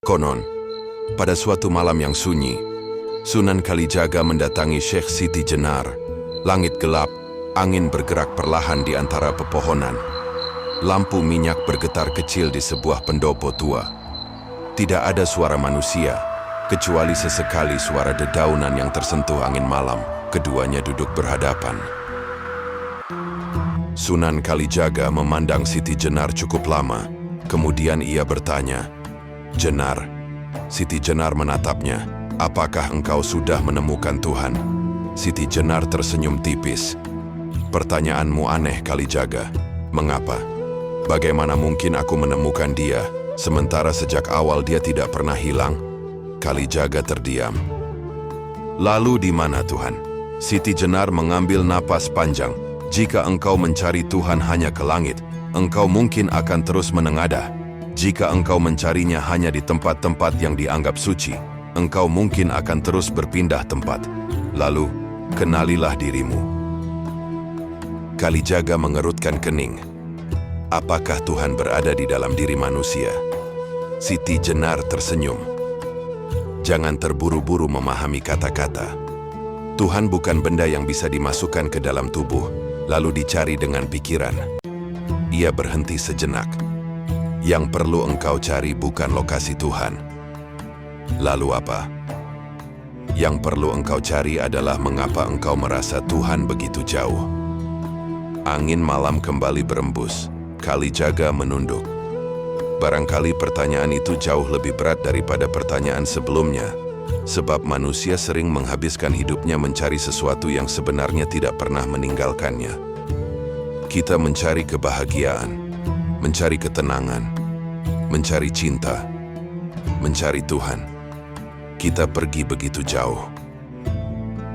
Konon, pada suatu malam yang sunyi, Sunan Kalijaga mendatangi Syekh Siti Jenar. Langit gelap, angin bergerak perlahan di antara pepohonan. Lampu minyak bergetar kecil di sebuah pendopo tua. Tidak ada suara manusia, kecuali sesekali suara dedaunan yang tersentuh angin malam. Keduanya duduk berhadapan. Sunan Kalijaga memandang Siti Jenar cukup lama. Kemudian ia bertanya, "Jenar." Siti Jenar menatapnya. "Apakah engkau sudah menemukan Tuhan?" Siti Jenar tersenyum tipis. "Pertanyaanmu aneh, Kalijaga. Mengapa? Bagaimana mungkin aku menemukan dia, sementara sejak awal dia tidak pernah hilang?" Kalijaga terdiam. "Lalu di mana Tuhan?" Siti Jenar mengambil napas panjang. "Jika engkau mencari Tuhan hanya ke langit, engkau mungkin akan terus menengadah. Jika engkau mencarinya hanya di tempat-tempat yang dianggap suci, engkau mungkin akan terus berpindah tempat. Lalu, kenalilah dirimu." Kalijaga mengerutkan kening. "Apakah Tuhan berada di dalam diri manusia?" Siti Jenar tersenyum. "Jangan terburu-buru memahami kata-kata. Tuhan bukan benda yang bisa dimasukkan ke dalam tubuh, lalu dicari dengan pikiran." Ia berhenti sejenak. "Yang perlu engkau cari bukan lokasi Tuhan." "Lalu apa?" "Yang perlu engkau cari adalah mengapa engkau merasa Tuhan begitu jauh." Angin malam kembali berembus. Kalijaga menunduk. Barangkali pertanyaan itu jauh lebih berat daripada pertanyaan sebelumnya, sebab manusia sering menghabiskan hidupnya mencari sesuatu yang sebenarnya tidak pernah meninggalkannya. Kita mencari kebahagiaan, mencari ketenangan, mencari cinta, mencari Tuhan. Kita pergi begitu jauh.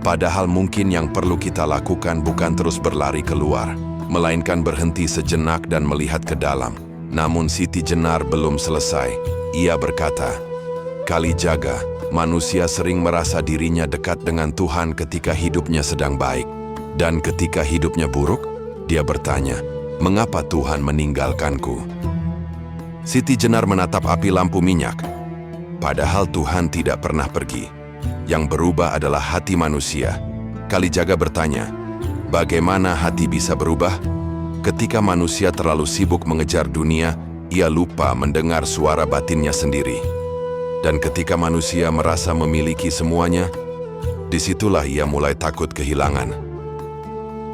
Padahal mungkin yang perlu kita lakukan bukan terus berlari keluar, melainkan berhenti sejenak dan melihat ke dalam. Namun Siti Jenar belum selesai. Ia berkata, "Kalijaga, manusia sering merasa dirinya dekat dengan Tuhan ketika hidupnya sedang baik. Dan ketika hidupnya buruk, dia bertanya, 'Mengapa Tuhan meninggalkanku?'" Siti Jenar menatap api lampu minyak. Padahal Tuhan tidak pernah pergi. Yang berubah adalah hati manusia. Kalijaga bertanya, "Bagaimana hati bisa berubah?" Ketika manusia terlalu sibuk mengejar dunia, ia lupa mendengar suara batinnya sendiri. Dan ketika manusia merasa memiliki semuanya, disitulah ia mulai takut kehilangan.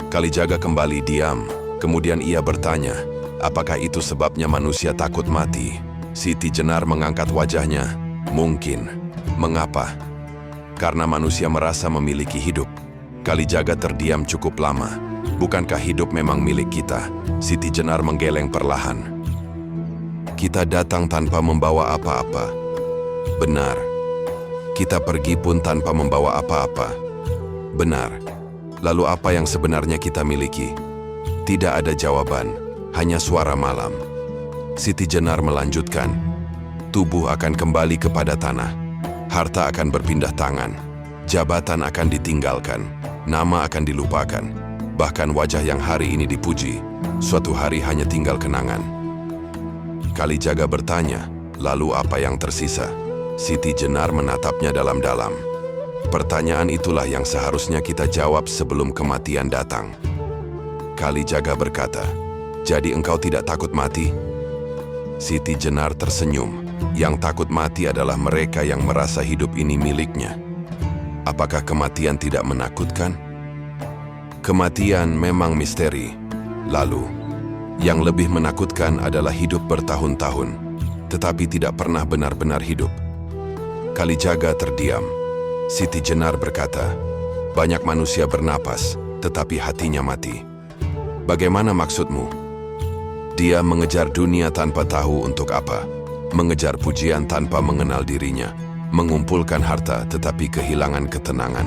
Kalijaga kembali diam. Kemudian ia bertanya, "Apakah itu sebabnya manusia takut mati?" Siti Jenar mengangkat wajahnya. "Mungkin." "Mengapa?" "Karena manusia merasa memiliki hidup." Kalijaga terdiam cukup lama. "Bukankah hidup memang milik kita?" Siti Jenar menggeleng perlahan. "Kita datang tanpa membawa apa-apa." "Benar." "Kita pergi pun tanpa membawa apa-apa." "Benar." "Lalu apa yang sebenarnya kita miliki?" Tidak ada jawaban, hanya suara malam. Siti Jenar melanjutkan, "Tubuh akan kembali kepada tanah. Harta akan berpindah tangan. Jabatan akan ditinggalkan. Nama akan dilupakan. Bahkan wajah yang hari ini dipuji, suatu hari hanya tinggal kenangan." Kalijaga bertanya, "Lalu apa yang tersisa?" Siti Jenar menatapnya dalam-dalam. "Pertanyaan itulah yang seharusnya kita jawab sebelum kematian datang." Kalijaga berkata, "Jadi engkau tidak takut mati?" Siti Jenar tersenyum. "Yang takut mati adalah mereka yang merasa hidup ini miliknya." "Apakah kematian tidak menakutkan?" "Kematian memang misteri. Lalu, yang lebih menakutkan adalah hidup bertahun-tahun, tetapi tidak pernah benar-benar hidup." Kalijaga terdiam. Siti Jenar berkata, "Banyak manusia bernapas, tetapi hatinya mati." "Bagaimana maksudmu?" "Dia mengejar dunia tanpa tahu untuk apa, mengejar pujian tanpa mengenal dirinya, mengumpulkan harta tetapi kehilangan ketenangan,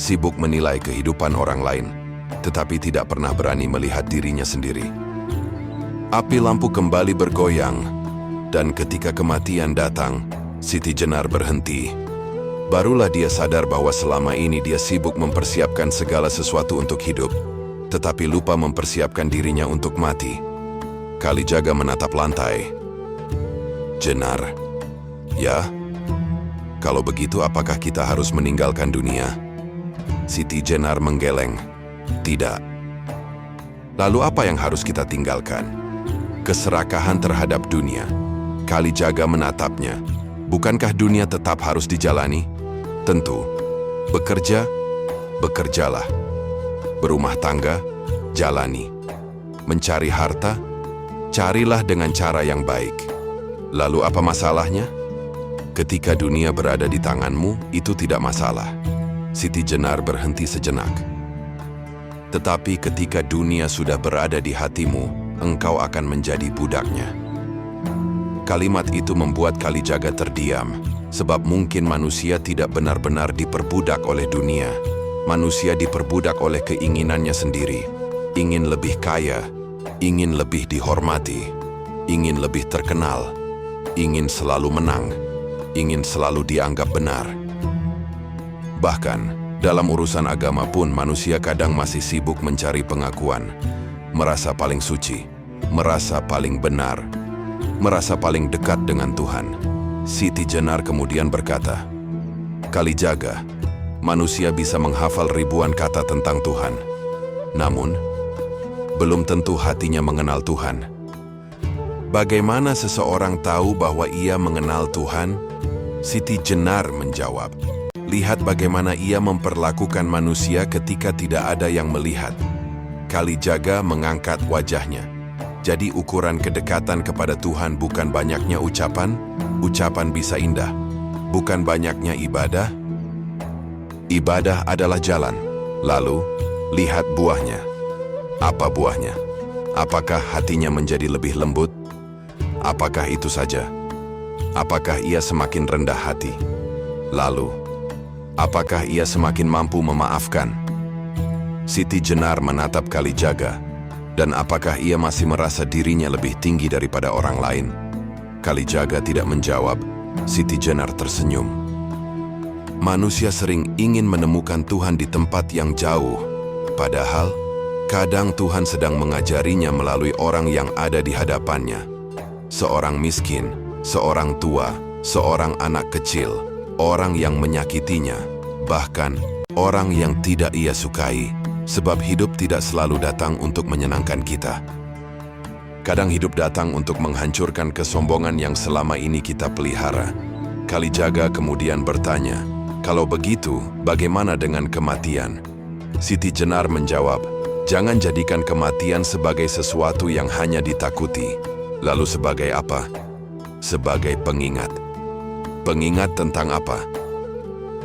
sibuk menilai kehidupan orang lain, tetapi tidak pernah berani melihat dirinya sendiri." Api lampu kembali bergoyang, dan ketika kematian datang, Siti Jenar berhenti. Barulah dia sadar bahwa selama ini dia sibuk mempersiapkan segala sesuatu untuk hidup, tetapi lupa mempersiapkan dirinya untuk mati. Kalijaga menatap lantai. "Jenar, Ya, kalau begitu apakah kita harus meninggalkan dunia? Siti Jenar menggeleng. Tidak. Lalu apa yang harus kita tinggalkan? Keserakahan terhadap dunia. Kalijaga menatapnya. Bukankah dunia tetap harus dijalani? Tentu. Bekerja, bekerjalah. Berumah tangga, jalani. Mencari harta, carilah dengan cara yang baik. Lalu apa masalahnya? Ketika dunia berada di tanganmu, itu tidak masalah. Siti Jenar berhenti sejenak. Tetapi ketika dunia sudah berada di hatimu, engkau akan menjadi budaknya. Kalimat itu membuat Kalijaga terdiam, sebab mungkin manusia tidak benar-benar diperbudak oleh dunia. Manusia diperbudak oleh keinginannya sendiri. Ingin lebih kaya, ingin lebih dihormati, ingin lebih terkenal, ingin selalu menang, ingin selalu dianggap benar. Bahkan, dalam urusan agama pun manusia kadang masih sibuk mencari pengakuan, merasa paling suci, merasa paling benar, merasa paling dekat dengan Tuhan. Siti Jenar kemudian berkata, Kalijaga, manusia bisa menghafal ribuan kata tentang Tuhan. Namun, belum tentu hatinya mengenal Tuhan. Bagaimana seseorang tahu bahwa ia mengenal Tuhan? Siti Jenar menjawab, lihat bagaimana ia memperlakukan manusia ketika tidak ada yang melihat. Kalijaga mengangkat wajahnya. Jadi ukuran kedekatan kepada Tuhan bukan banyaknya ucapan bisa indah. Bukan banyaknya ibadah. Ibadah adalah jalan. Lalu, lihat buahnya. Apa buahnya? Apakah hatinya menjadi lebih lembut? Apakah itu saja? Apakah ia semakin rendah hati? Lalu, apakah ia semakin mampu memaafkan? Siti Jenar menatap Kalijaga, dan apakah ia masih merasa dirinya lebih tinggi daripada orang lain? Kalijaga tidak menjawab. Siti Jenar tersenyum. Manusia sering ingin menemukan Tuhan di tempat yang jauh, padahal kadang Tuhan sedang mengajarinya melalui orang yang ada di hadapannya. Seorang miskin, seorang tua, seorang anak kecil, orang yang menyakitinya, bahkan orang yang tidak ia sukai, sebab hidup tidak selalu datang untuk menyenangkan kita. Kadang hidup datang untuk menghancurkan kesombongan yang selama ini kita pelihara. Kalijaga kemudian bertanya, kalau begitu, bagaimana dengan kematian? Siti Jenar menjawab, jangan jadikan kematian sebagai sesuatu yang hanya ditakuti. Lalu sebagai apa? Sebagai pengingat. Pengingat tentang apa?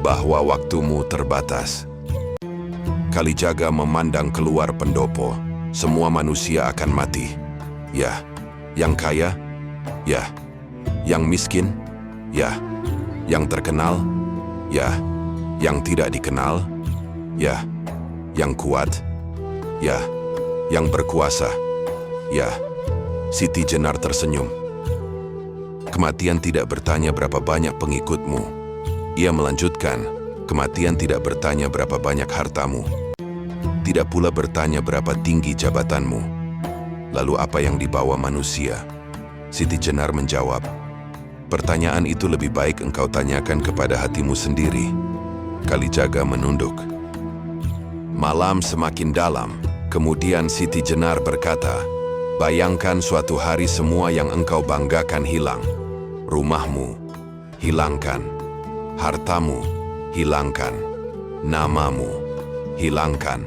Bahwa waktumu terbatas. Kalijaga memandang keluar pendopo. Semua manusia akan mati. Ya. Yang kaya? Ya. Yang miskin? Ya. Yang terkenal? Ya. Yang tidak dikenal? Ya. Yang kuat? Ya. Yang berkuasa? Ya. Siti Jenar tersenyum. Kematian tidak bertanya berapa banyak pengikutmu. Ia melanjutkan, kematian tidak bertanya berapa banyak hartamu. Tidak pula bertanya berapa tinggi jabatanmu. Lalu apa yang dibawa manusia? Siti Jenar menjawab, pertanyaan itu lebih baik engkau tanyakan kepada hatimu sendiri. Kalijaga menunduk. Malam semakin dalam, kemudian Siti Jenar berkata, bayangkan suatu hari semua yang engkau banggakan hilang. Rumahmu, hilangkan. Hartamu, hilangkan. Namamu, hilangkan.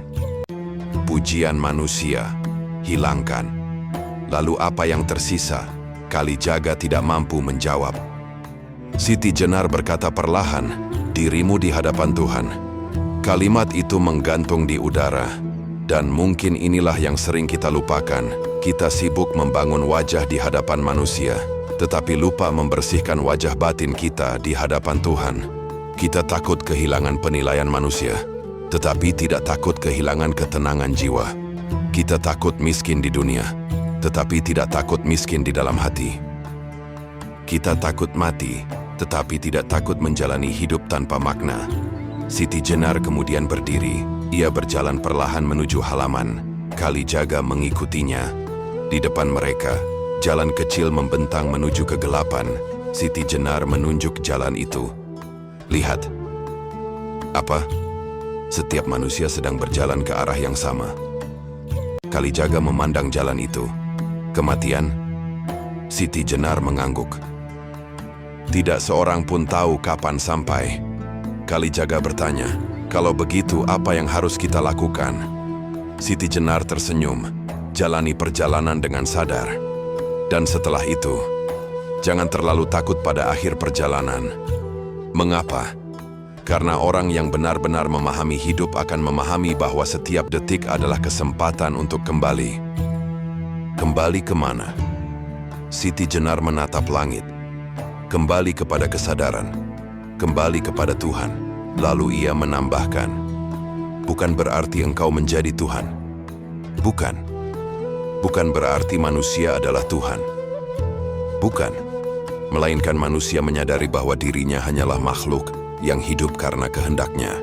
Pujian manusia, hilangkan. Lalu apa yang tersisa? Kalijaga tidak mampu menjawab. Siti Jenar berkata perlahan, dirimu di hadapan Tuhan. Kalimat itu menggantung di udara. Dan mungkin inilah yang sering kita lupakan. Kita sibuk membangun wajah di hadapan manusia, tetapi lupa membersihkan wajah batin kita di hadapan Tuhan. Kita takut kehilangan penilaian manusia, tetapi tidak takut kehilangan ketenangan jiwa. Kita takut miskin di dunia, tetapi tidak takut miskin di dalam hati. Kita takut mati, tetapi tidak takut menjalani hidup tanpa makna. Siti Jenar kemudian berdiri. Ia berjalan perlahan menuju halaman. Kalijaga mengikutinya. Di depan mereka, jalan kecil membentang menuju kegelapan. Siti Jenar menunjuk jalan itu. Lihat. Apa? Setiap manusia sedang berjalan ke arah yang sama. Kalijaga memandang jalan itu. Kematian? Siti Jenar mengangguk. Tidak seorang pun tahu kapan sampai. Kalijaga bertanya, kalau begitu apa yang harus kita lakukan? Siti Jenar tersenyum. Jalani perjalanan dengan sadar. Dan setelah itu, jangan terlalu takut pada akhir perjalanan. Mengapa? Karena orang yang benar-benar memahami hidup akan memahami bahwa setiap detik adalah kesempatan untuk kembali. Kembali kemana? Siti Jenar menatap langit. Kembali kepada kesadaran. Kembali kepada Tuhan. Lalu ia menambahkan, bukan berarti engkau menjadi Tuhan. Bukan. Bukan berarti manusia adalah Tuhan. Bukan. Melainkan manusia menyadari bahwa dirinya hanyalah makhluk yang hidup karena kehendaknya.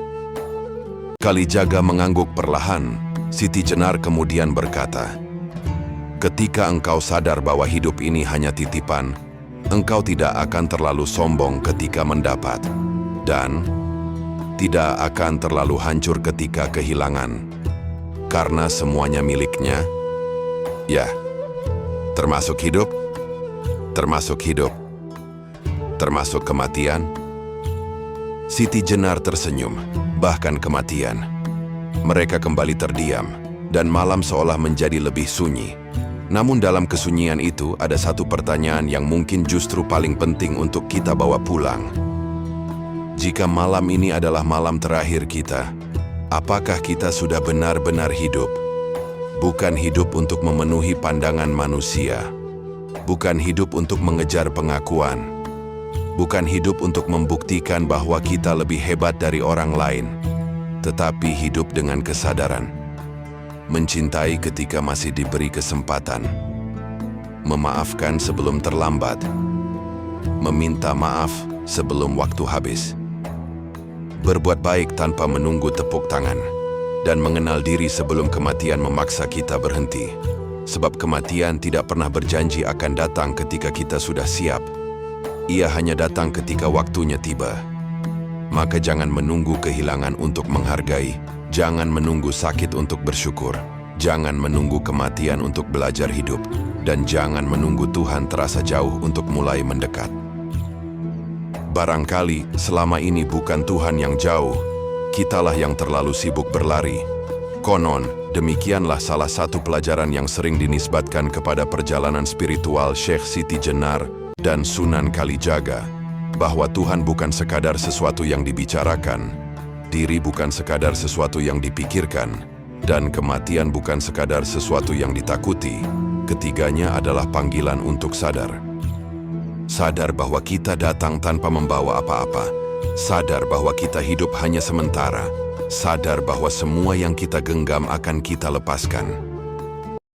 Kalijaga mengangguk perlahan. Siti Jenar kemudian berkata, ketika engkau sadar bahwa hidup ini hanya titipan, engkau tidak akan terlalu sombong ketika mendapat, dan tidak akan terlalu hancur ketika kehilangan. Karena semuanya miliknya, ya, termasuk hidup, termasuk kematian. Siti Jenar tersenyum, bahkan kematian. Mereka kembali terdiam, dan malam seolah menjadi lebih sunyi. Namun dalam kesunyian itu ada satu pertanyaan yang mungkin justru paling penting untuk kita bawa pulang. Jika malam ini adalah malam terakhir kita, apakah kita sudah benar-benar hidup? Bukan hidup untuk memenuhi pandangan manusia. Bukan hidup untuk mengejar pengakuan. Bukan hidup untuk membuktikan bahwa kita lebih hebat dari orang lain. Tetapi hidup dengan kesadaran. Mencintai ketika masih diberi kesempatan. Memaafkan sebelum terlambat. Meminta maaf sebelum waktu habis. Berbuat baik tanpa menunggu tepuk tangan. Dan mengenal diri sebelum kematian memaksa kita berhenti. Sebab kematian tidak pernah berjanji akan datang ketika kita sudah siap. Ia hanya datang ketika waktunya tiba. Maka jangan menunggu kehilangan untuk menghargai. Jangan menunggu sakit untuk bersyukur. Jangan menunggu kematian untuk belajar hidup. Dan jangan menunggu Tuhan terasa jauh untuk mulai mendekat. Barangkali selama ini bukan Tuhan yang jauh, kitalah yang terlalu sibuk berlari. Konon, demikianlah salah satu pelajaran yang sering dinisbatkan kepada perjalanan spiritual Syekh Siti Jenar dan Sunan Kalijaga, bahwa Tuhan bukan sekadar sesuatu yang dibicarakan, diri bukan sekadar sesuatu yang dipikirkan, dan kematian bukan sekadar sesuatu yang ditakuti. Ketiganya adalah panggilan untuk sadar. Sadar bahwa kita datang tanpa membawa apa-apa. Sadar bahwa kita hidup hanya sementara. Sadar bahwa semua yang kita genggam akan kita lepaskan.